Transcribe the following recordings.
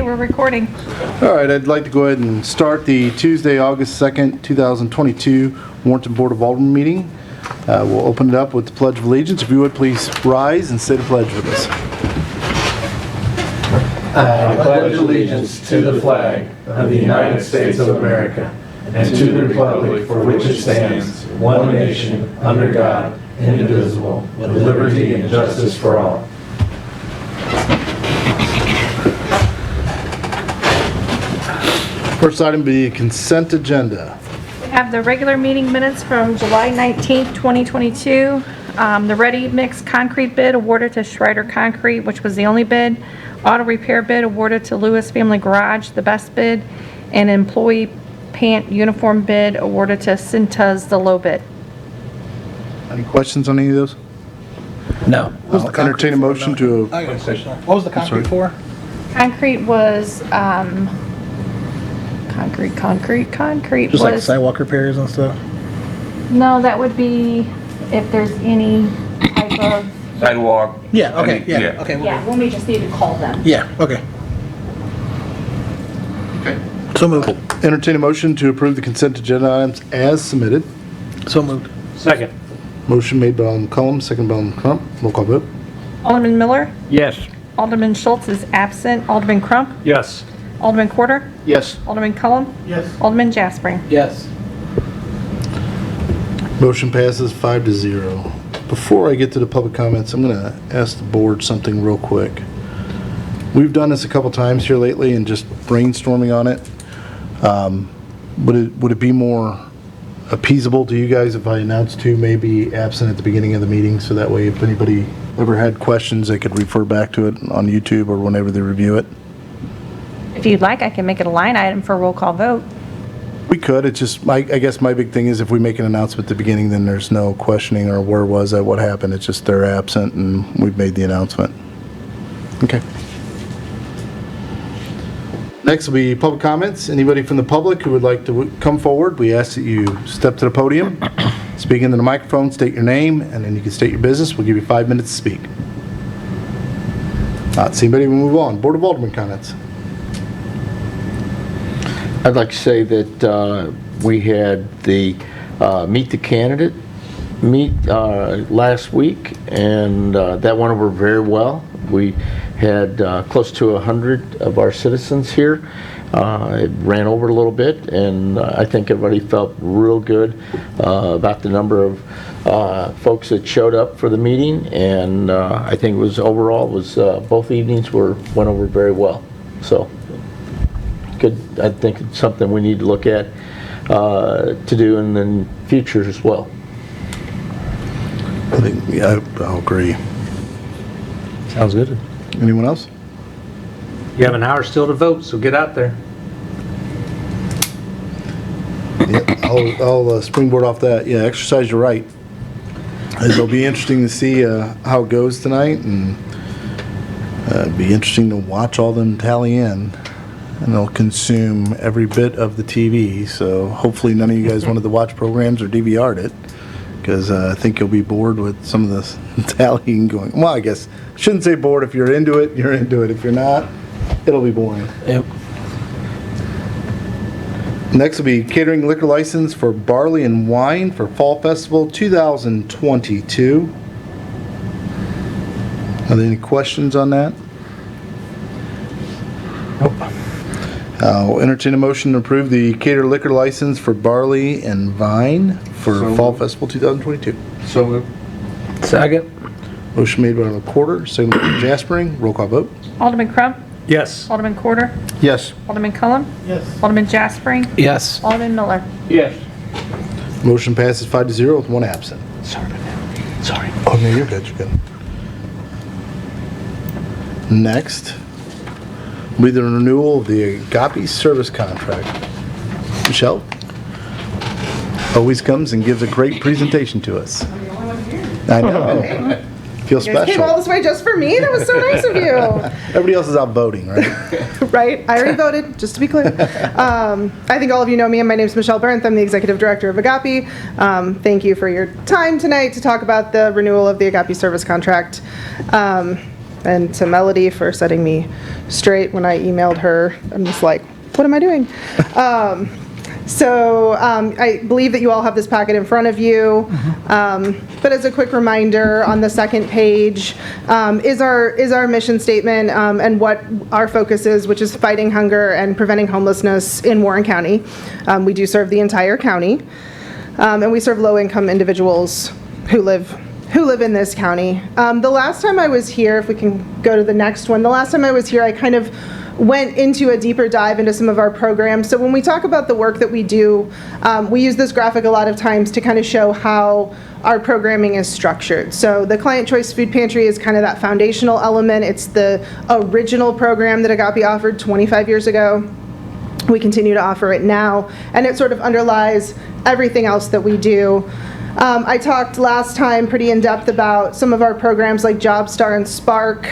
we're recording. All right, I'd like to go ahead and start the Tuesday, August 2nd, 2022 Warrenton Board of Alderman meeting. We'll open it up with the Pledge of Allegiance. If you would, please rise and say the pledge with us. I pledge allegiance to the flag of the United States of America and to the republic for which it stands, one nation, under God, indivisible, with liberty and justice for all. First item be consent agenda. We have the regular meeting minutes from July 19th, 2022. The ready mix concrete bid awarded to Schreider Concrete, which was the only bid. Auto repair bid awarded to Lewis Family Garage, the best bid. And employee pant uniform bid awarded to Cintas, the low bid. Any questions on any of those? No. I'll entertain a motion to... I got a question. What was the concrete for? Concrete was, concrete Just like was, sidewalk repairs and stuff? no, that would be if there's any type of, Sidewalk. Yeah, okay, Yeah. yeah, okay. yeah, when we just need to call them. Yeah, okay. Okay. So moved. Entertain a motion to approve the consent agenda items as submitted. So moved. Second. Motion made by Alderman Cullum, second by Alderman Crump. Roll call vote. Alderman Miller, Yes. Alderman Schultz is absent, Alderman Crump, Yes. Alderman Quarter, Yes. Alderman Cullum, Yes. Alderman Jaspering. Yes. Motion passes 5-0. Before I get to the public comments, I'm going to ask the board something real quick. We've done this a couple times here lately and just brainstorming on it. Would it be more appeasable to you guys if I announced who may be absent at the beginning of the meeting, so that way if anybody ever had questions, they could refer back to it on YouTube or whenever they review it? If you'd like, I can make it a line item for a roll call vote. We could. It's just, I guess my big thing is if we make an announcement at the beginning, then there's no questioning or where was I, what happened. It's just they're absent and we've made the announcement. Okay. Next will be public comments. Anybody from the public who would like to come forward, we ask that you step to the podium, speak into the microphone, state your name, and then you can state your business. We'll give you 5 minutes to speak. Not see anybody, we'll move on. Board of Alderman comments. I'd like to say that we had the Meet the Candidate meet last week, and that went over very well. We had close to 100 of our citizens here. It ran over a little bit, and I think everybody felt real good about the number of folks that showed up for the meeting, and I think it was overall both evenings went over very well. So. Good. I think it's something we need to look at to do in the future as well. I think, yeah, I'll agree. Sounds good. Anyone else? You have an hour still to vote, so get out there. Yeah, I'll springboard off that. Yeah, exercise your right. It'll be interesting to see how it goes tonight, and it'll be interesting to watch all them tally in. And they'll consume every bit of the TV, so hopefully none of you guys wanted to watch programs or DVR'd it, because I think you'll be bored with some of this tallying going. Well, I guess I shouldn't say bored. If you're into it, you're into it. If you're not, it'll be boring. Yep. Next will be catering liquor license for Barley and Wine for Fall Festival 2022. Are there any questions on that? Nope. I'll entertain a motion to approve the cater liquor license for Barley and Vine for Fall Festival 2022. So moved. Second. Motion made by the Quarter, second by Jaspering. Roll call vote. Alderman Crump, Yes. Alderman Quarter, Yes. Alderman Cullum, Yes. Alderman Jaspering, Yes. Alderman Miller. Yes. Motion passes 5-0 with one absent. Sorry. Oh, no, you're good, you're good. Next will be the renewal of the Agape service contract. Michelle always comes and gives a great presentation to us. I'm the only one here. I know. Feel You guys came all special. this way just for me? That was so nice of you. Everybody else is out voting, right? Right? I already voted, just to be clear. I think all of you know me, and my name is Michelle Bernth. I'm the Executive Director of Agape. Thank you for your time tonight to talk about the renewal of the Agape service contract. and to Melody for setting me straight when I emailed her. I'm just like, what am I doing? I believe that you all have this packet in front of you. But as a quick reminder, on the second page is our mission statement and what our focus is, which is fighting hunger and preventing homelessness in Warren County. We do serve the entire county, and we serve low-income individuals who live in this county. The last time I was here, if we can go to the next one, the last time I was here, I kind of went into a deeper dive into some of our programs. So when we talk about the work that we do, we use this graphic a lot of times to kind of show how our programming is structured. So the Client Choice Food Pantry is kind of that foundational element. It's the original program that Agape offered 25 years ago. We continue to offer it now, and it sort of underlies everything else that we do. I talked last time pretty in depth about some of our programs like JobStar and Spark,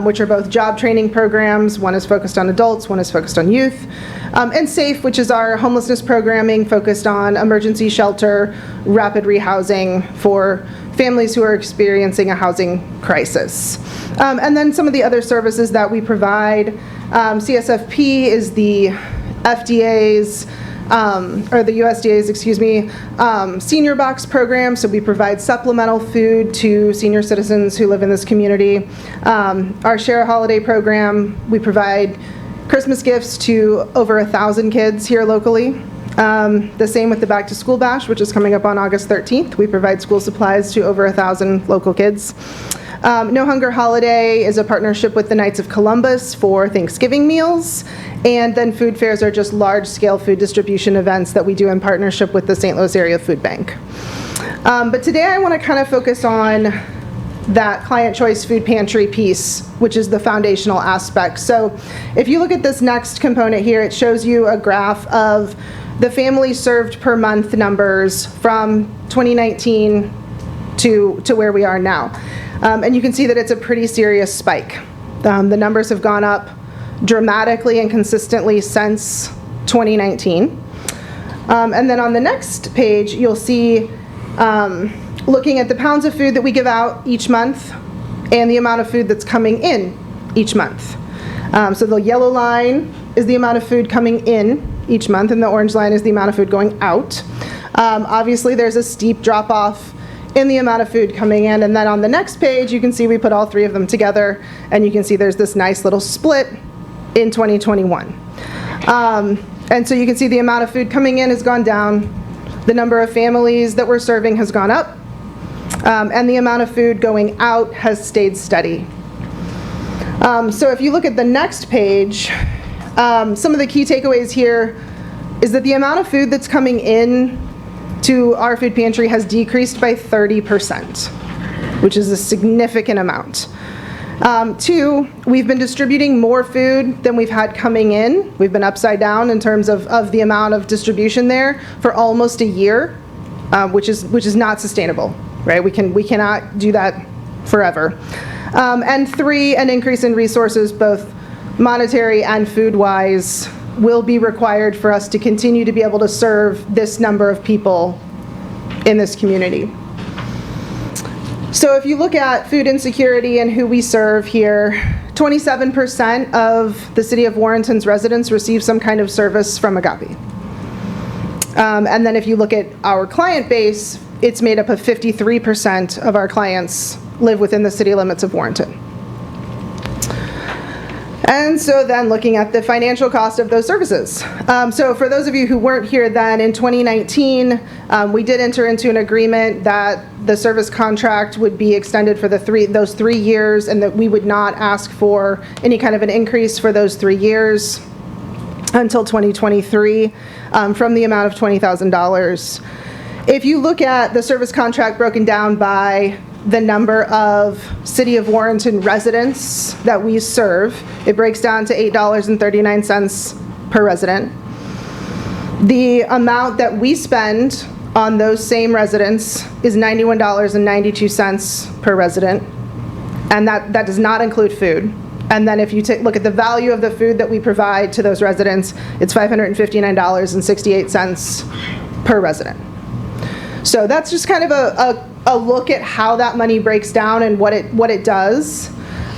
which are both job training programs. One is focused on adults, one is focused on youth. And SAFE, which is our homelessness programming focused on emergency shelter, rapid rehousing for families who are experiencing a housing crisis. And then some of the other services that we provide. CSFP is the FDA's or the USDA's, senior box program. So we provide supplemental food to senior citizens who live in this community. Our Share a Holiday program, we provide Christmas gifts to over 1,000 kids here locally. The same with the Back to School Bash, which is coming up on August 13th. We provide school supplies to over 1,000 local kids. No Hunger Holiday is a partnership with the Knights of Columbus for Thanksgiving meals. And then food fairs are just large-scale food distribution events that we do in partnership with the St. Louis Area Food Bank. But today I want to kind of focus on that Client Choice Food Pantry piece, which is the foundational aspect. So if you look at this next component here, it shows you a graph of the families served per month numbers from 2019 to where we are now. And you can see that it's a pretty serious spike. The numbers have gone up dramatically and consistently since 2019. And then on the next page, you'll see looking at the pounds of food that we give out each month and the amount of food that's coming in each month. So the yellow line is the amount of food coming in each month, and the orange line is the amount of food going out. Obviously, there's a steep drop-off in the amount of food coming in, and then on the next page, you can see we put all three of them together, and you can see there's this nice little split in 2021. And so you can see the amount of food coming in has gone down, the number of families that we're serving has gone up, and the amount of food going out has stayed steady. So if you look at the next page, some of the key takeaways here is that the amount of food that's coming in to our food pantry has decreased by 30%, which is a significant amount. 2, we've been distributing more food than we've had coming in. We've been upside down in terms of the amount of distribution there for almost a year, which is not sustainable, right? We cannot do that forever. And 3, an increase in resources, both monetary and food-wise, will be required for us to continue to be able to serve this number of people in this community. So if you look at food insecurity and who we serve here, 27% of the city of Warrenton's residents receive some kind of service from Agape. And then if you look at our client base, it's made up of 53% of our clients live within the city limits of Warrenton. And so then looking at the financial cost of those services. So for those of you who weren't here then, in 2019, we did enter into an agreement that the service contract would be extended for those 3 years, and that we would not ask for any kind of an increase for those 3 years until 2023 from the amount of $20,000. If you look at the service contract broken down by the number of City of Warrenton residents that we serve, it breaks down to $8.39 per resident. The amount that we spend on those same residents is $91.92 per resident, and that does not include food. And then if you look at the value of the food that we provide to those residents, it's $559.68 per resident. So that's just kind of a look at how that money breaks down and what it does.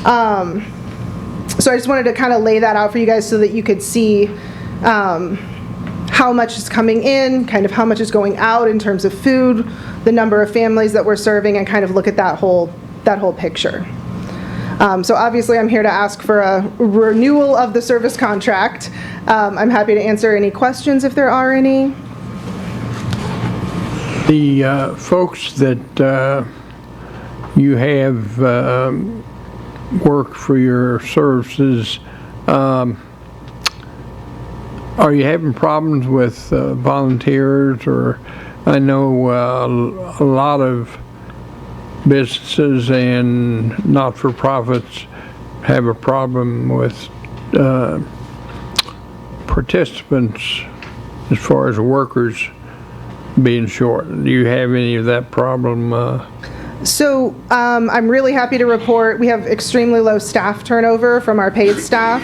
So I just wanted to kind of lay that out for you guys so that you could see how much is coming in, kind of how much is going out in terms of food, the number of families that we're serving, and kind of look at that whole picture. So obviously I'm here to ask for a renewal of the service contract. I'm happy to answer any questions if there are any. The folks that you have work for your services, are you having problems with volunteers? Or I know a lot of businesses and not-for-profits have a problem with participants as far as workers being short. Do you have any of that problem? So I'm really happy to report we have extremely low staff turnover from our paid staff.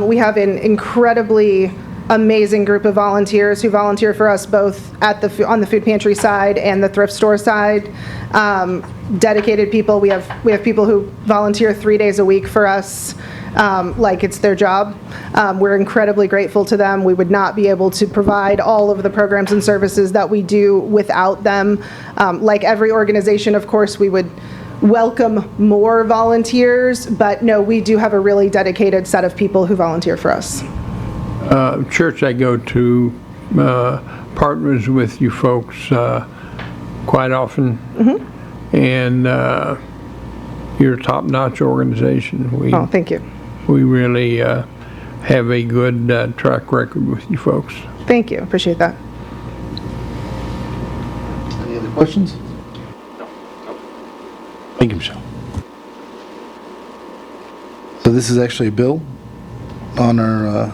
We have an incredibly amazing group of volunteers who volunteer for us both at on the food pantry side and the thrift store side. Dedicated people. We have people who volunteer 3 days a week for us, like it's their job. We're incredibly grateful to them. We would not be able to provide all of the programs and services that we do without them. Like every organization, of course, we would welcome more volunteers, but no, we do have a really dedicated set of people who volunteer for us. Church I go to partners with you folks quite often, and you're a top-notch organization. Oh, thank you. We really have a good track record with you folks. Thank you. Appreciate that. Any other questions? No. Thank you, Michelle. So this is actually a bill on our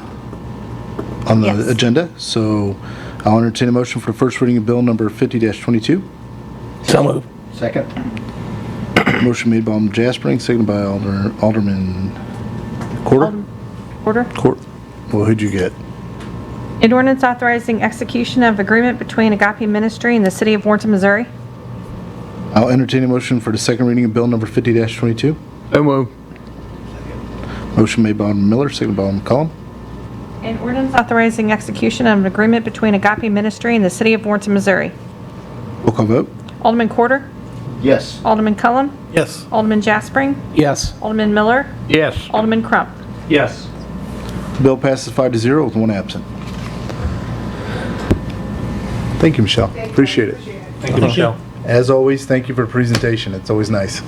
on the Yes. agenda. So I'll entertain a motion for first reading of bill number 50-22. So moved. Second? Motion made by Alderman Jaspering, seconded by Alderman Quarter. Order. Well, who'd you get? An ordinance authorizing execution of agreement between Agape Ministry and the City of Warrenton, Missouri. I'll entertain a motion for the second reading of bill number 50-22. So moved. Motion made by Alderman Miller, seconded by Alderman McCollum. An ordinance authorizing execution of an agreement between Agape Ministry and the City of Warrenton, Missouri. Roll call vote. Alderman Quarter. Yes. Alderman Cullum. Yes. Alderman Jaspering. Yes. Alderman Miller. Yes. Alderman Crump. Yes. Bill passes 5-0 with one absent. Thank you, Michelle. Appreciate it. Thank you, Michelle. As always, thank you for the presentation. It's always nice.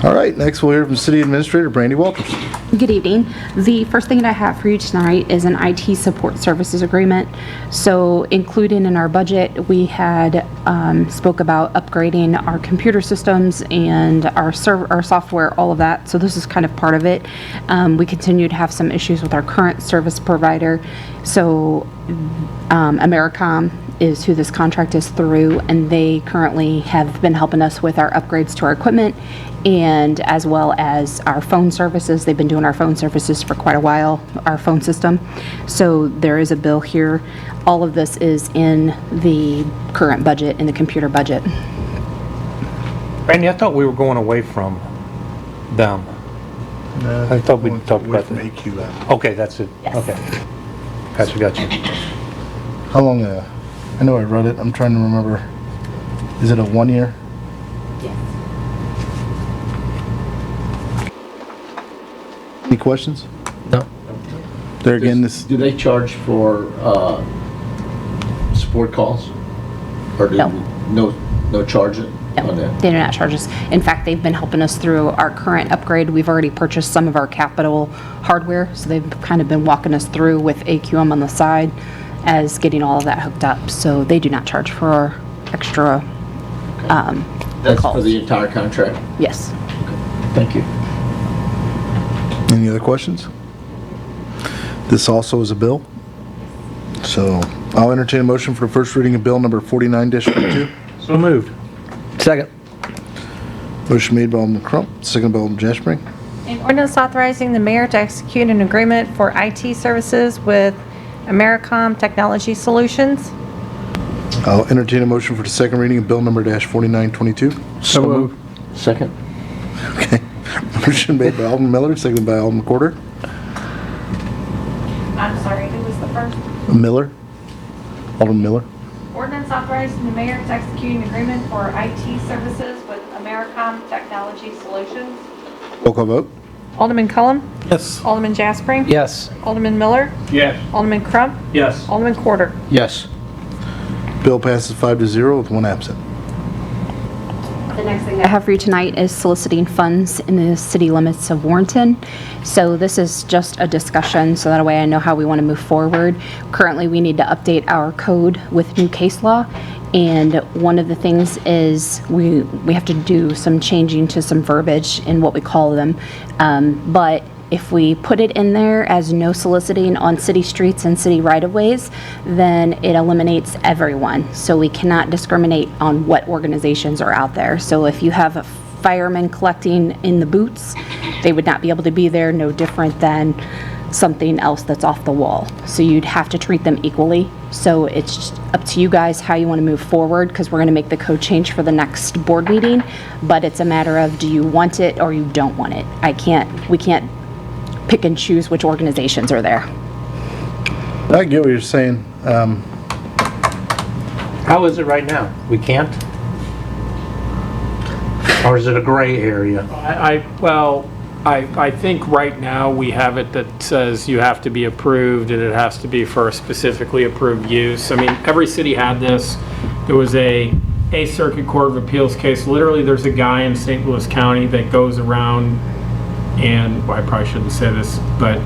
All right, next we'll hear from City Administrator Brandy Walters. Good evening. The first thing that I have for you tonight is an IT support services agreement. So included in our budget, we had spoke about upgrading our computer systems and our software, all of that. So this is kind of part of it. We continue to have some issues with our current service provider. So Americom is who this contract is through, and they currently have been helping us with our upgrades to our equipment and as well as our phone services. They've been doing our phone services for quite a while, our phone system. So there is a bill here. All of this is in the current budget, in the computer budget. Randy, I thought we were going away from them. I thought we talked about From that. AQM. Okay, that's it. Yes. Okay. Gotcha. How long, I know I read it, I'm trying to remember. Is it a 1 year? Any questions? No. There again, this, Do they charge for support calls? Or do No. no charge on No, that? they do not charge us. In fact, they've been helping us through our current upgrade. We've already purchased some of our capital hardware, so they've kind of been walking us through with AQM on the side as getting all of that hooked up. So they do not charge for our extra That's for calls. the entire contract? Yes. Thank you. any other questions? This also is a bill. So I'll entertain a motion for the first reading of bill number 49-22. So moved. Second. Motion made by Alderman Crump, second by Alderman Jaspering. An ordinance authorizing the mayor to execute an agreement for IT services with Americom Technology Solutions. I'll entertain a motion for the second reading of bill number -4922. So moved. Second? Okay. Motion made by Alderman Miller, seconded by Alderman Corder. I'm sorry, who was the first? Miller? Alderman Miller? Ordinance authorizing the mayor to execute an agreement for IT services with Americom Technology Solutions. Roll call vote. Alderman Cullum? Yes. Alderman Jaspering? Yes. Alderman Miller? Yes. Alderman Crump? Yes. Alderman Corder? Yes. Bill passes 5-0 with one absent. The next thing I have for you tonight is soliciting funds in the city limits of Warrenton. So this is just a discussion, so that way I know how we want to move forward. Currently, we need to update our code with new case law, and one of the things is we have to do some changing to some verbiage in what we call them. But if we put it in there as no soliciting on city streets and city right-of-ways, then it eliminates everyone. So we cannot discriminate on what organizations are out there. So if you have a fireman collecting in the boots, they would not be able to be there, no different than something else that's off the wall. So you'd have to treat them equally. So it's just up to you guys how you want to move forward, because we're going to make the code change for the next board meeting. But it's a matter of, do you want it or you don't want it? We can't pick and choose which organizations are there. I get what you're saying. How is it right now? We can't? Or is it a gray area? I think right now we have it that says you have to be approved and it has to be for a specifically approved use. I mean, every city had this. There was a Circuit Court of Appeals case. Literally, there's a guy in St. Louis County that goes around and, well, I probably shouldn't say this, but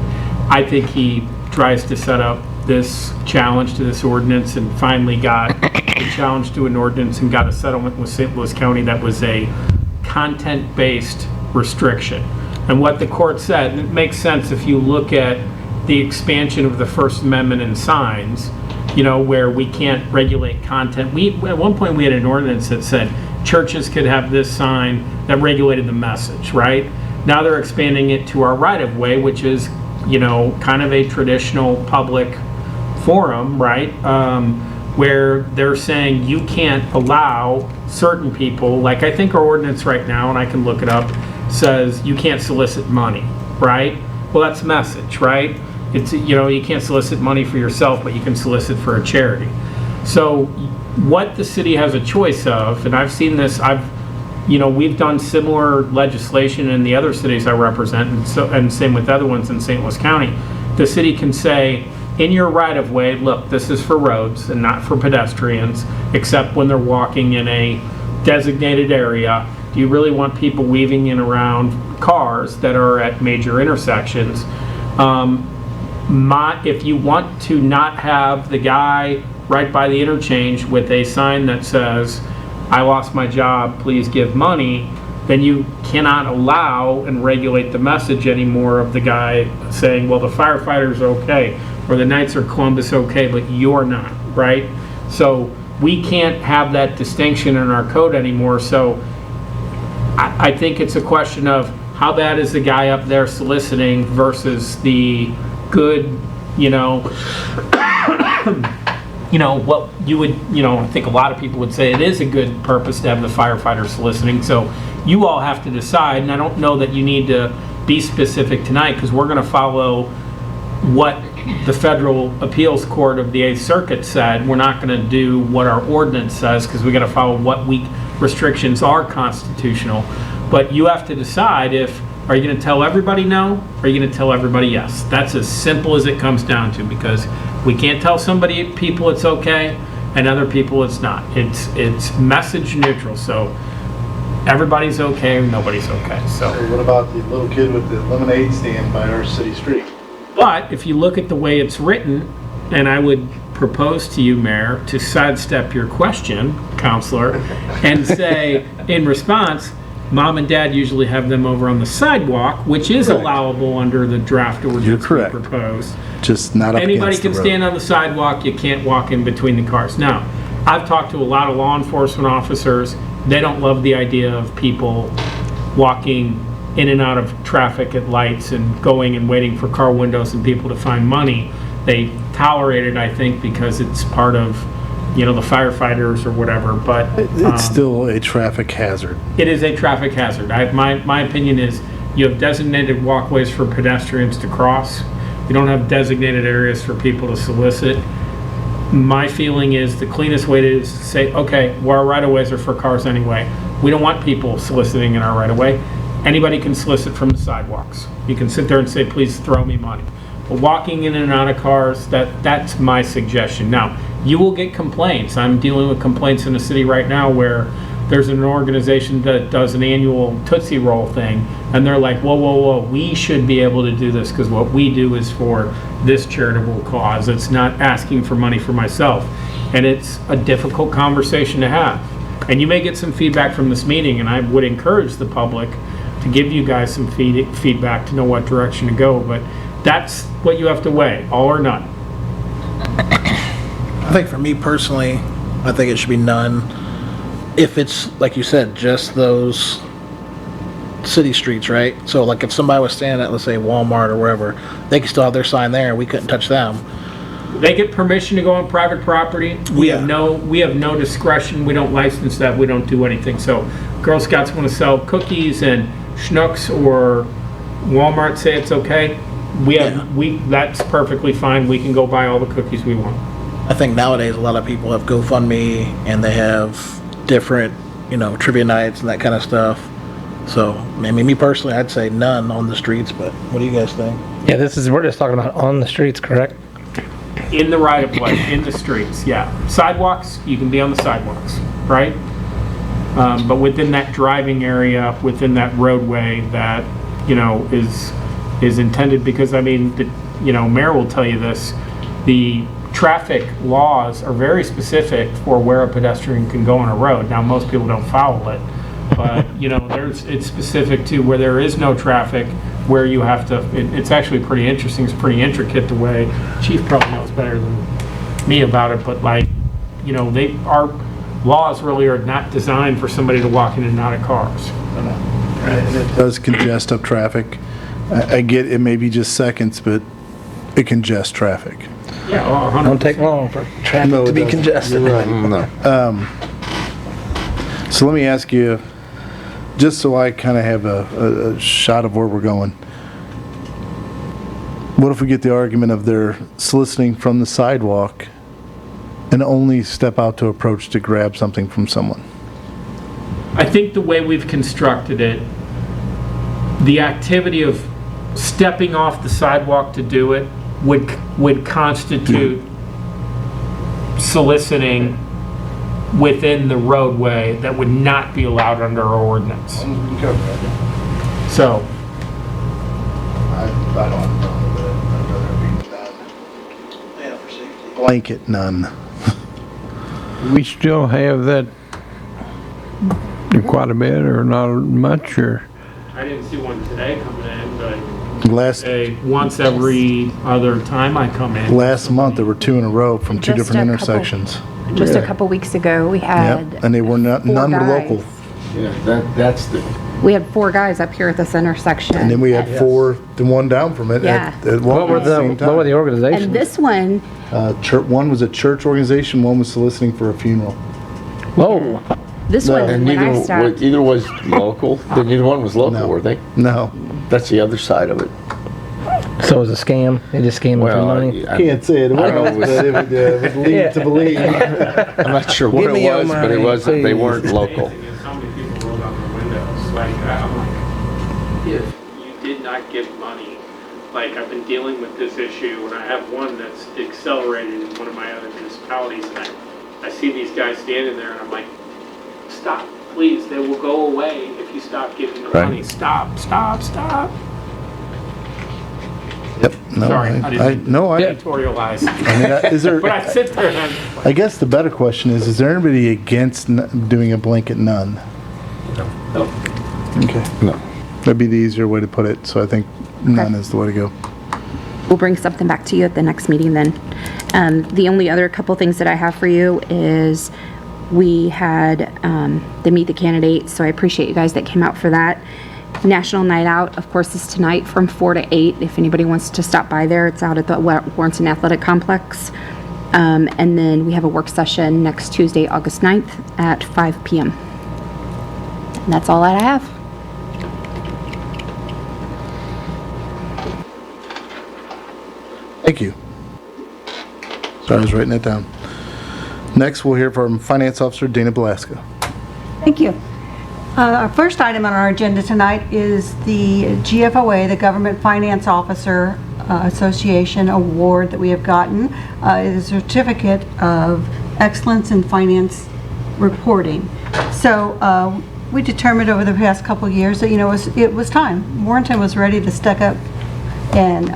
I think he tries to set up this challenge to this ordinance and finally got a challenge to an ordinance and got a settlement with St. Louis County that was a content-based restriction. And what the court said, and it makes sense if you look at the expansion of the First Amendment and signs, you know, where we can't regulate content. At one point we had an ordinance that said churches could have this sign that regulated the message, right? Now they're expanding it to our right-of-way, which is, you know, kind of a traditional public forum, right? Where they're saying you can't allow certain people, like I think our ordinance right now, and I can look it up, says you can't solicit money, right? Well, that's message, right? It's, you know, you can't solicit money for yourself, but you can solicit for a charity. So what the city has a choice of, and I've seen this, you know, we've done similar legislation in the other cities I represent, and same with other ones in St. Louis County. The city can say, in your right-of-way, look, this is for roads and not for pedestrians, except when they're walking in a designated area. Do you really want people weaving in around cars that are at major intersections? If you want to not have the guy right by the interchange with a sign that says, I lost my job, please give money, then you cannot allow and regulate the message anymore of the guy saying, well, the firefighters are okay, or the Knights of Columbus okay, but you're not, right? So we can't have that distinction in our code anymore. So I think it's a question of how bad is the guy up there soliciting versus the good, you know, what you would, I think a lot of people would say it is a good purpose to have the firefighter soliciting. So you all have to decide, and I don't know that you need to be specific tonight, because we're going to follow what the Federal Appeals Court of the 8th Circuit said. We're not going to do what our ordinance says, because we got to follow what restrictions are constitutional. But you have to decide are you going to tell everybody no, or are you going to tell everybody yes? That's as simple as it comes down to, because we can't tell people it's okay and other people it's not. It's message neutral, so everybody's okay or nobody's okay. So what about the little kid with the lemonade stand by our city street? But if you look at the way it's written, and I would propose to you, Mayor, to sidestep your question, Counselor, and say, in response, Mom and Dad usually have them over on the sidewalk, which is Correct. allowable under the draft ordinance You're correct. we proposed. Just not up Anybody against the can road. stand on the sidewalk, you can't walk in between the cars. Now, I've talked to a lot of law enforcement officers. They don't love the idea of people walking in and out of traffic at lights and going and waiting for car windows and people to find money. They tolerate it, I think, because it's part of the firefighters or whatever, but It's still a traffic hazard. it is a traffic hazard. My opinion is you have designated walkways for pedestrians to cross. You don't have designated areas for people to solicit. My feeling is the cleanest way to say, okay, well, our right-of-ways are for cars anyway. We don't want people soliciting in our right-of-way. Anybody can solicit from the sidewalks. You can sit there and say, please throw me money. But walking in and out of cars, that's my suggestion. Now, you will get complaints. I'm dealing with complaints in the city right now where there's an organization that does an annual Tootsie Roll thing, and they're like, whoa, whoa, whoa, we should be able to do this because what we do is for this charitable cause. It's not asking for money for myself. And it's a difficult conversation to have. And you may get some feedback from this meeting, and I would encourage the public to give you guys some feedback to know what direction to go, but that's what you have to weigh, all or none. I think for me personally, I think it should be none. If it's, like you said, just those city streets, right? So like if somebody was standing at, let's say, Walmart or wherever, they could still have their sign there and we couldn't touch them. They get permission to go on private property. We have no discretion. We don't license that. We don't do anything. So Girl Scouts want to sell cookies and Schnucks, or Walmart say it's okay. That's perfectly fine. We can go buy all the cookies we want. I think nowadays a lot of people have GoFundMe and they have different, trivia nights and that kind of stuff. So, I mean, me personally, I'd say none on the streets, but what do you guys think? Yeah, we're just talking about on the streets, correct? In the right of way, in the streets, yeah. Sidewalks, you can be on the sidewalks, right? But within that driving area, within that roadway that, is intended, because I mean, Mayor will tell you this, the traffic laws are very specific for where a pedestrian can go on a road. Now, most people don't follow it, but it's specific to where there is no traffic, where you have to. It's actually pretty interesting. It's pretty intricate the way. Chief probably knows better than me about it, but our laws really are not designed for somebody to walk in and out of cars. And it does congest up traffic. I get it may be just seconds, but it congests traffic. Yeah, 100%. Don't take long for traffic to be congested. You're right. No. So let me ask you, just so I kind of have a shot of where we're going. What if we get the argument of they're soliciting from the sidewalk and only step out to approach to grab something from someone? I think the way we've constructed it, the activity of stepping off the sidewalk to do it would constitute soliciting within the roadway that would not be allowed under our ordinance. So, I don't have a problem with it. I'd rather it be none. Yeah, for safety. Blanket none. We still have that quite a bit or not much, or? I didn't see one today coming in, but once every other time I come in. Last month, there were 2 in a row from 2 different intersections. Just a couple weeks ago, we had Yep, and they were none were local. Yeah, that's the, We had 4 guys up here at this intersection. And then we had 4, the one down from it Yeah. at What were the same time. the organizations? And this one, One was a church organization, one was soliciting for a funeral. Whoa. this one, and when I stopped, neither was local. Neither one was local, No. were they? No, That's the other side of it. So it was a scam? They just scammed with money? can't say it I don't know, was, but it would lead to believe. I'm not sure what Give it me your was, but it money, wasn't. They please. weren't local. How many people rolled out their windows? I'm like, if you did not give money, I've been dealing with this issue, and I have one that's accelerated in one of my other municipalities, and I see these guys standing there, and I'm like, stop, please, they will go away if you stop giving them Right. money. Stop, stop, stop. Yep, no, Sorry, I didn't editorialize. is there, But I sit there and I'm I guess the better question is there anybody against doing a blanket none? no. Okay. No. That'd be the easier way to put it, so I think none is the way to go. we'll bring something back to you at the next meeting then. The only other couple things that I have for you is we had the Meet the Candidates, so I appreciate you guys that came out for that. National Night Out, of course, is tonight from 4 to 8. If anybody wants to stop by there, it's out at the Warrenton Athletic Complex. And then we have a work session next Tuesday, August 9th at 5 p.m. And that's all that I have. Thank you. Sorry, I was writing that down. Next, we'll hear from Finance Officer Dana Belaska. Thank you. Our first item on our agenda tonight is the GFOA, the Government Finance Officer Association Award that we have gotten. It is a certificate of excellence in finance reporting. So we determined over the past couple of years that, it was time. Warrenton was ready to step up and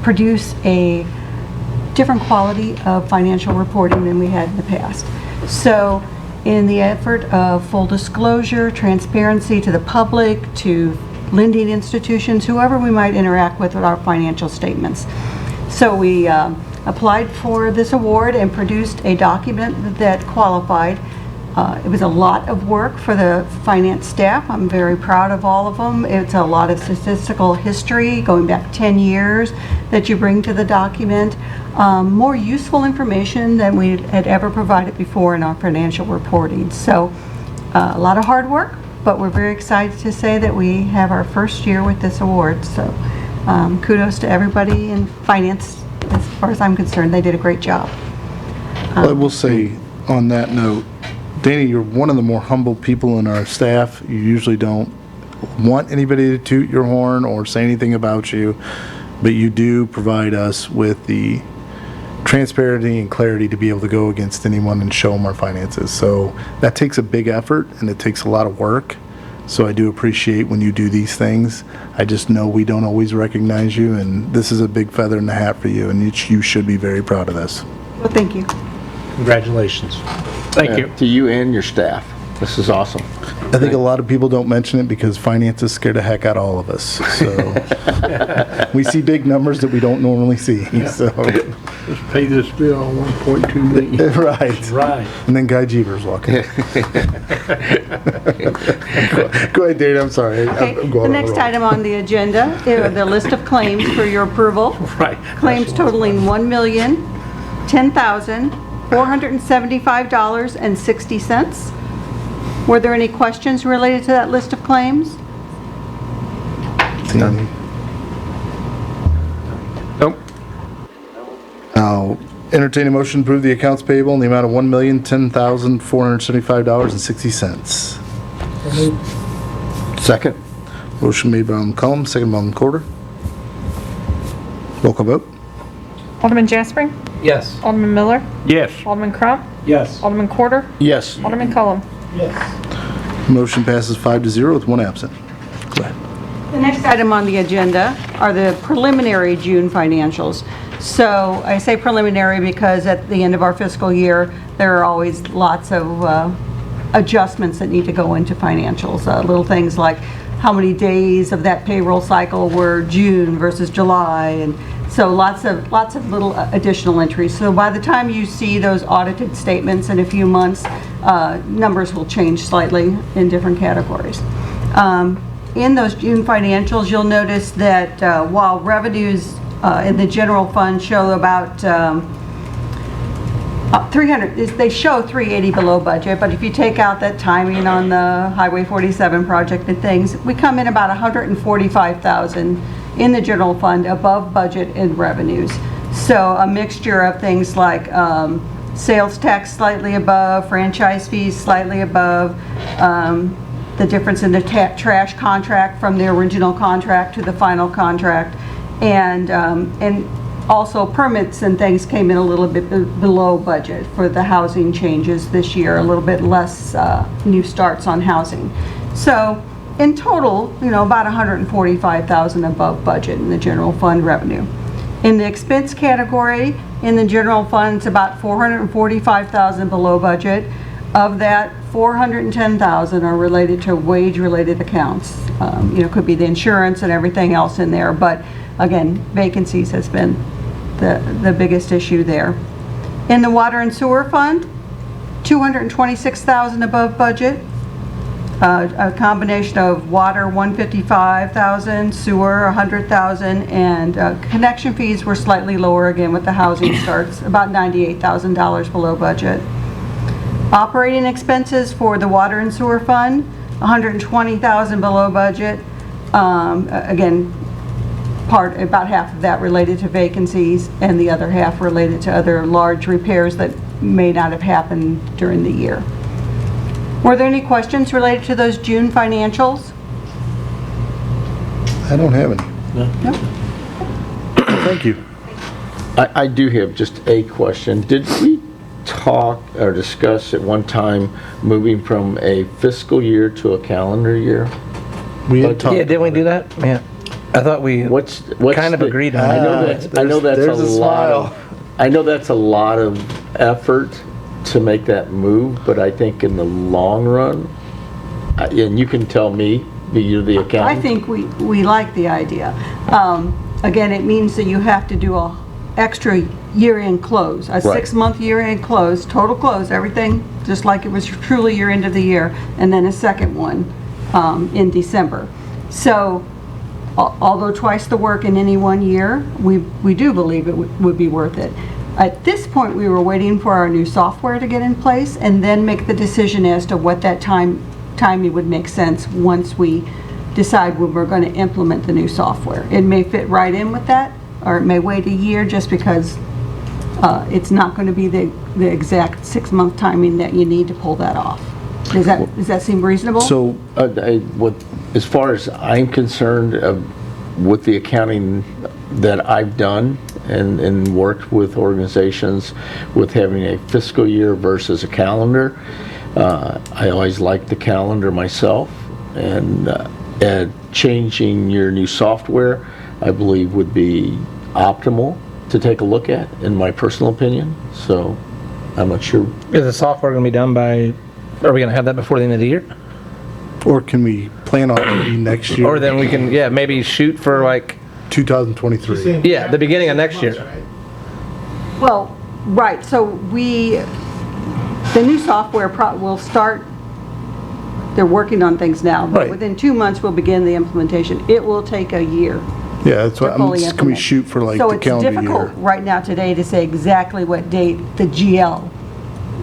produce a different quality of financial reporting than we had in the past. So in the effort of full disclosure, transparency to the public, to lending institutions, whoever we might interact with our financial statements. So we applied for this award and produced a document that qualified. It was a lot of work for the finance staff. I'm very proud of all of them. It's a lot of statistical history going back 10 years that you bring to the document. More useful information than we had ever provided before in our financial reporting. So a lot of hard work, but we're very excited to say that we have our first year with this award. So kudos to everybody in finance. As far as I'm concerned, they did a great job. I will say on that note, Dana, you're one of the more humble people in our staff. You usually don't want anybody to toot your horn or say anything about you, but you do provide us with the transparency and clarity to be able to go against anyone and show them our finances. So that takes a big effort and it takes a lot of work. So I do appreciate when you do these things. I just know we don't always recognize you, and this is a big feather in the hat for you, and you should be very proud of this. Well, thank you. Congratulations. Thank you. To you and your staff. This is awesome. I think a lot of people don't mention it because finances scare the heck out of all of us. So we see big numbers that we don't normally see. So Let's pay this bill, 1.2 million. right. Right. And then Guy Jeevers walk in. Go ahead, Dana. I'm sorry. Okay, I'm the going next on a roll. item on the agenda is the list of claims for your approval. Right. Claims totaling $1,010,475.60. Were there any questions related to that list of claims? None. Nope. I'll entertain a motion to approve the accounts payable in the amount of $1,010,475.60. Second? Motion made by McCollum, second by McCorder. Roll call vote. Alderman Jaspering? Yes. Alderman Miller? Yes. Alderman Crump? Yes. Alderman Quarter? Yes. Alderman Cullum? Motion passes 5-0 with one absent. Go ahead. The next item on the agenda are the preliminary June financials. So I say preliminary because at the end of our fiscal year, there are always lots of adjustments that need to go into financials. Little things like how many days of that payroll cycle were June versus July, and so lots of little additional entries. So by the time you see those audited statements in a few months, numbers will change slightly in different categories. In those June financials, you'll notice that while revenues in the general fund show about 300, they show 380 below budget, but if you take out that timing on the Highway 47 project and things, we come in about 145,000 in the general fund above budget in revenues. So a mixture of things like sales tax slightly above, franchise fees slightly above, the difference in the trash contract from the original contract to the final contract, and also permits and things came in a little bit below budget for the housing changes this year, a little bit less new starts on housing. So in total, about 145,000 above budget in the general fund revenue. In the expense category, in the general fund, it's about 445,000 below budget. Of that, 410,000 are related to wage-related accounts. Could be the insurance and everything else in there, but again, vacancies has been the biggest issue there. In the water and sewer fund, 226,000 above budget. A combination of water, 155,000, sewer, 100,000, and connection fees were slightly lower again with the housing starts, about $98,000 below budget. Operating expenses for the water and sewer fund, 120,000 below budget. Again, about half of that related to vacancies and the other half related to other large repairs that may not have happened during the year. Were there any questions related to those June financials? I don't have any. No. Thank you. I do have just a question. Did we talk or discuss at one time moving from a fiscal year to a calendar year? We had talked. Yeah, didn't we do that? Yeah. I thought we What's kind of the- agreed on I know that. that's, I know that's there's a a lot smile. of, I know that's a lot of effort to make that move, but I think in the long run, and you can tell me, you're the accountant. I think we like the idea. Again, it means that you have to do a extra year-end close, a 6-month year-end close, total close, everything, just like it was truly your end of the year, and then a second one in December. So, although twice the work in any one year, we do believe it would be worth it. At this point, we were waiting for our new software to get in place and then make the decision as to what that timing would make sense once we decide when we're going to implement the new software. It may fit right in with that, or it may wait a year just because it's not going to be the exact 6-month timing that you need to pull that off. Does that seem reasonable? So, As far as I'm concerned, with the accounting that I've done and worked with organizations with having a fiscal year versus a calendar, I always liked the calendar myself, and changing your new software, I believe, would be optimal to take a look at, in my personal opinion. So I'm not sure. Is the software going to be done by, are we going to have that before the end of the year? or can we plan on it next year? Or then we can, yeah, maybe shoot for like, 2023. yeah, the beginning of next year. Well, right, so the new software will start, they're working on things now, but Right. within 2 months we'll begin the implementation. It will take a year. Yeah, that's what, to fully can we implement. shoot for like So the it's calendar difficult year? right now today to say exactly what date the GL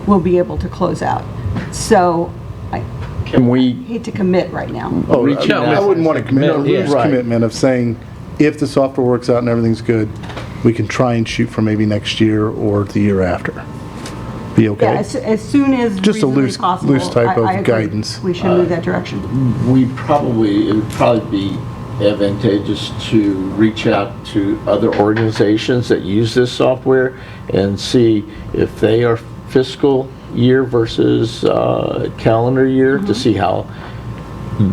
will be able to close out. So I Can we, hate to commit right now. Oh, reaching I out- wouldn't want to commit, Yeah. lose Right. commitment of saying, if the software works out and everything's good, we can try and shoot for maybe next year or the year after. Be Yeah, okay? as soon as Just a reasonably loose- possible. loose type of I agree. guidance. We should move that direction. it would probably be advantageous to reach out to other organizations that use this software and see if they are fiscal year versus calendar year, to see how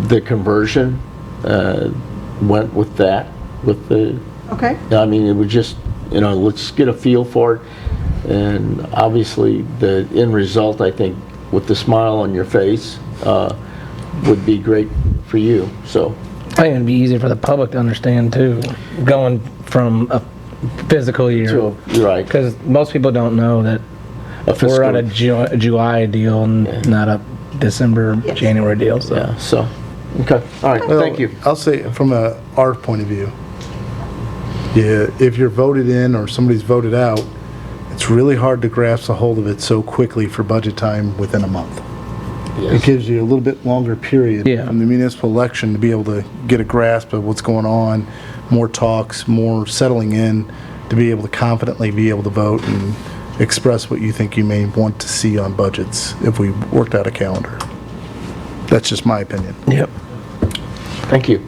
the conversion went with that, with the, Okay? I mean, it would just, let's get a feel for it. And obviously, the end result, I think, with the smile on your face, would be great for you, so. I think it'd be easier for the public to understand too, going from a physical year. So, you're right. Because most people don't know that A fiscal- we're on a July deal and not a December, Yes. January deal, so. Yeah, so, okay, all right, Well, thank you. I'll say, from our point of view, yeah, if you're voted in or somebody's voted out, it's really hard to grasp a hold of it so quickly for budget time within a month. It Yes. gives you a little bit longer period Yeah. from the municipal election to be able to get a grasp of what's going on, more talks, more settling in, to be able to confidently be able to vote and express what you think you may want to see on budgets if we worked out a calendar. That's just my opinion. Yep. Thank you.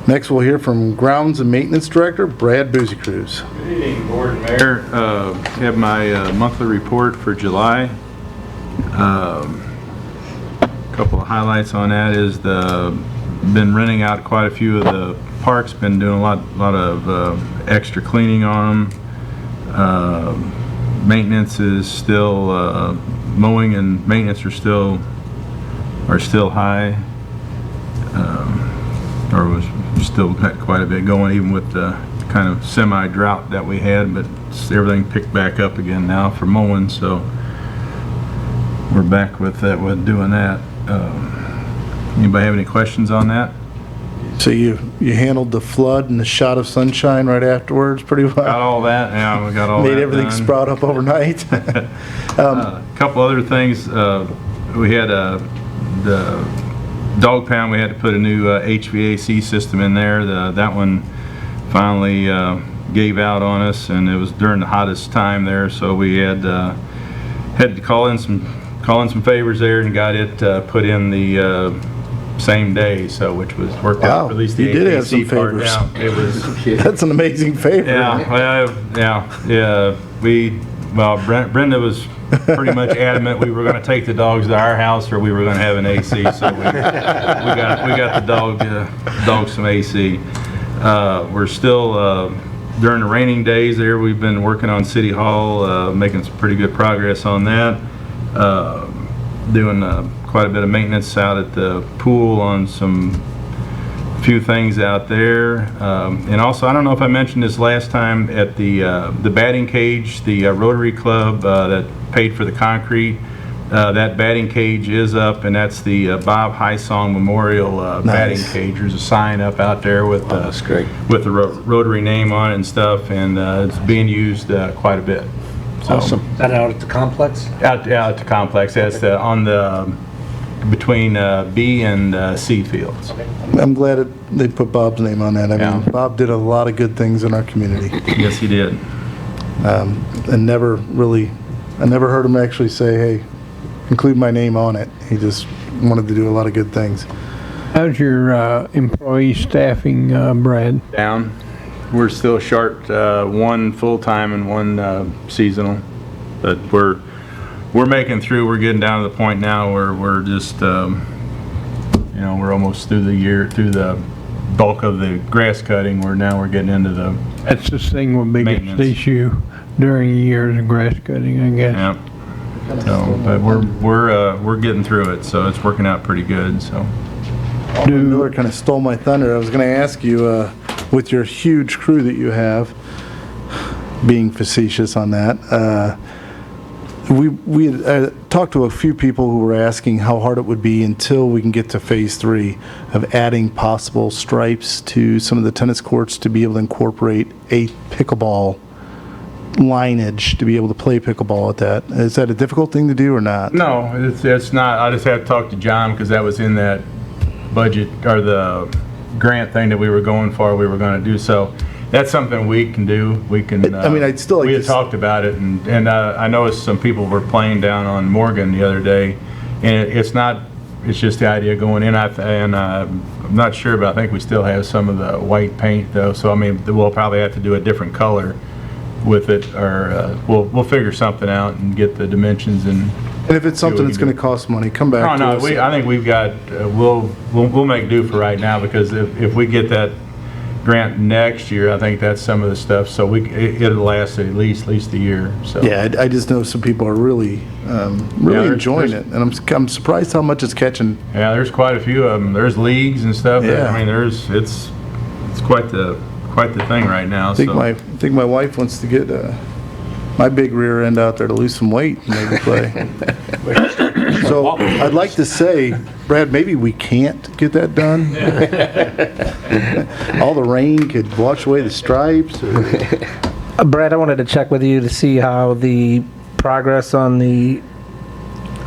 Next, we'll hear from Grounds and Maintenance Director Brad Boozy-Cruz. Good evening, Board and Mayor. Have my monthly report for July. Couple of highlights on that is been renting out quite a few of the parks, been doing a lot of extra cleaning on them. Maintenance is still, mowing and maintenance are still high. Or was still got quite a bit going, even with the kind of semi-drought that we had, but everything picked back up again now for mowing, so we're back with that, with doing that. Anybody have any questions on that? So you handled the flood and the shot of sunshine right afterwards pretty well? Got all that, yeah, we got all that Made everything done. sprout up overnight? A couple other things, we had the dog pound, we had to put a new HVAC system in there. That one finally gave out on us, and it was during the hottest time there, so we had to call in some favors there and got it put in the same day, so which was worked out Wow, for at least you the did have some AC part favors. down. It was That's an amazing favor. yeah, Brenda was pretty much adamant we were going to take the dogs to our house or we were going to have an AC, so we got the dog some AC. We're still during the raining days there, we've been working on City Hall, making some pretty good progress on that. Doing quite a bit of maintenance out at the pool on few things out there. And also, I don't know if I mentioned this last time, at the batting cage, the Rotary Club that paid for the concrete, that batting cage is up, and that's the Bob Highsong Memorial batting cage. There's a sign up out there with That's great. with the Rotary name on it and stuff, and it's being used quite a bit. So, Awesome. Is that out at the complex? out at the complex. That's on the between B and C fields. I'm glad they put Bob's name on that. I mean, Yeah. Bob did a lot of good things in our community. Yes, he did. And I never heard him actually say, hey, include my name on it. He just wanted to do a lot of good things. How's your employee staffing, Brad? Down. We're still short one full-time and one seasonal, but we're making through. We're getting down to the point now where we're just we're almost through the bulk of the grass cutting. We're getting into the That's the single biggest Maintenance. issue during the years of grass cutting, I guess. yeah. So, but we're getting through it, so it's working out pretty good. So. Alderman Miller kind of stole my thunder. I was going to ask you, with your huge crew that you have, being facetious on that, we had talked to a few people who were asking how hard it would be until we can get to phase 3 of adding possible stripes to some of the tennis courts to be able to incorporate a pickleball lineage to be able to play pickleball at that. Is that a difficult thing to do or not? No, it's not. I just had to talk to John because that was in that budget or the grant thing that we were going for. We were going to do so. That's something we can do. We can. I mean, I'd still like we to had talked about it, and I noticed some people were playing down on Morgan the other day, and it's not. It's just the idea of going in. I'm not sure, but I think we still have some of the white paint though. So I mean, we'll probably have to do a different color with it, or we'll figure something out and get the dimensions and. And if it's something that's going to cost money, come back to us. I think we've got. We'll make do for right now, because if we get that grant next year, I think that's some of the stuff. So it'll last at least a year. So Yeah, I just know some people are really enjoying it, and I'm surprised how much it's catching. Yeah, there's quite a few of them. There's leagues and stuff. Yeah. I mean, it's quite the thing right now. I think my wife wants to get my big rear end out there to lose some weight and maybe play. So I'd like to say, Brad, maybe we can't get that done. All the rain could wash away the stripes. Brad, I wanted to check with you to see how the progress on the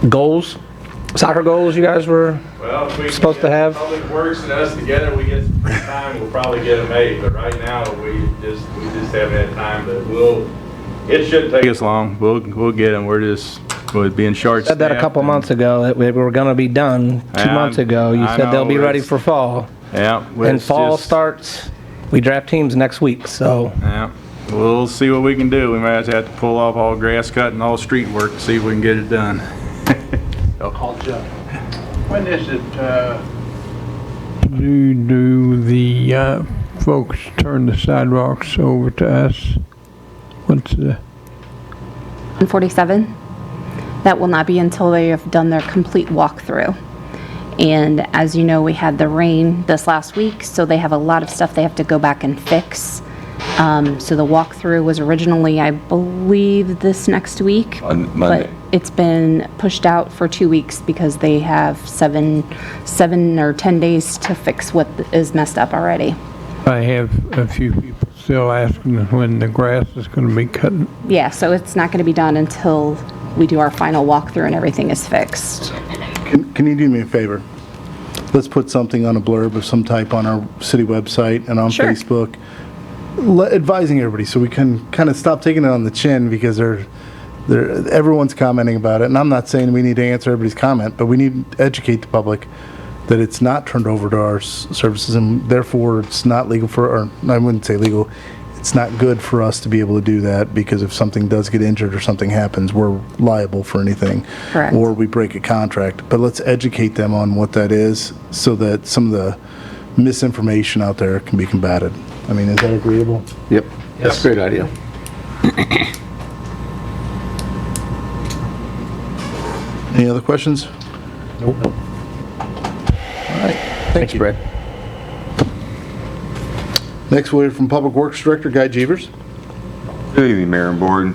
goals, soccer goals you guys were Well, if we supposed to have. Public Works and us together, we get some free time, we'll probably get them made. But right now, we just haven't had time. But it shouldn't take us long. We'll get them. We're being short. Said that a couple months ago, that we were gonna be done 2 months ago. You I said they'll know, be ready it's- for fall. Yeah. And fall starts, we draft teams next week, so. Yeah. We'll see what we can do. We might have to pull off all grass cut and all street work to see if we can get it done. Call Joe. When is it, do the folks turn the sidewalks over to us? What's the, 147. That will not be until they have done their complete walkthrough. And as you know, we had the rain this last week, so they have a lot of stuff they have to go back and fix. So the walkthrough was originally, I believe, this next week. On Monday. But it's been pushed out for 2 weeks because they have seven or 10 days to fix what is messed up already. I have a few people still asking when the grass is going to be cut. Yeah, so it's not going to be done until we do our final walkthrough and everything is fixed. Can you do me a favor? Let's put something on a blurb of some type on our city website and on Sure. Facebook, advising everybody so we can kind of stop taking it on the chin because everyone's commenting about it. And I'm not saying we need to answer everybody's comment, but we need to educate the public that it's not turned over to our services and therefore it's not legal or I wouldn't say legal, it's not good for us to be able to do that because if something does get injured or something happens, we're liable for anything. Correct. Or we break a contract. But let's educate them on what that is so that some of the misinformation out there can be combated. I mean, is that agreeable? Yep, that's a great idea. Any other questions? Nope. All right. Thanks, Brad. Next, we'll hear from Public Works Director Guy Jeevers. Good evening, Mayor and Board.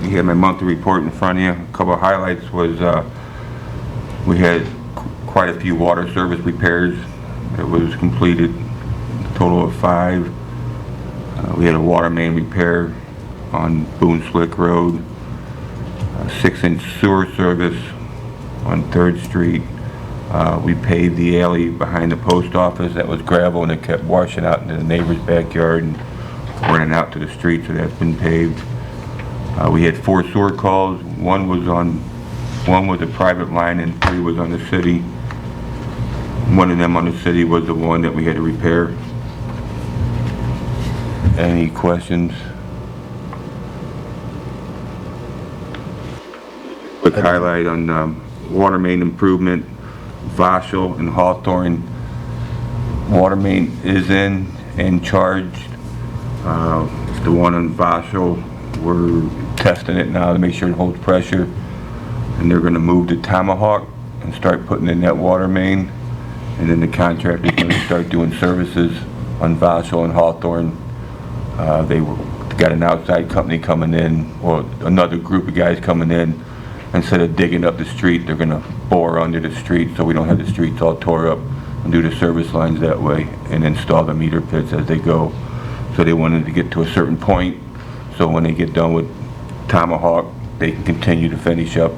You have my monthly report in front of you. A couple of highlights was we had quite a few water service repairs that was completed, a total of 5. We had a water main repair on Boone Slick Road, a 6-inch sewer service on 3rd Street. We paved the alley behind the post office that was gravel and it kept washing out into the neighbor's backyard and running out to the street, so that's been paved. We had 4 sewer calls. One was a private line and 3 was on the city. One of them on the city was the one that we had to repair. Any questions? Quick highlight on water main improvement, Vashel and Hawthorne. Water main is in and charged. The one on Vashel, we're testing it now to make sure it holds pressure. And they're going to move to Tomahawk and start putting in that water main. And then the contractor's going to start doing services on Vashel and Hawthorne. They got an outside company coming in, or another group of guys coming in. Instead of digging up the street, they're going to bore under the street so we don't have the streets all tore up and do the service lines that way and install the meter pits as they go. So they wanted to get to a certain point, so when they get done with Tomahawk, they can continue to finish up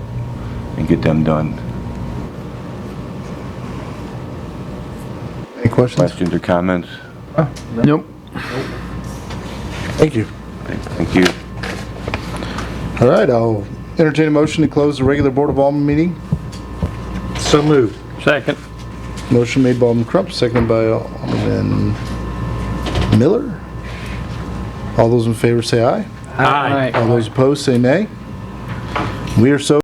and get them done. Any questions? Questions or comments? Nope. Thank you. Thank you. All right, I'll entertain a motion to close the regular Board of Alderman meeting. So moved. Second. Motion made by Alderman Crump, seconded by Alderman Miller. All those in favor say aye. Aye. All those opposed say nay. We are so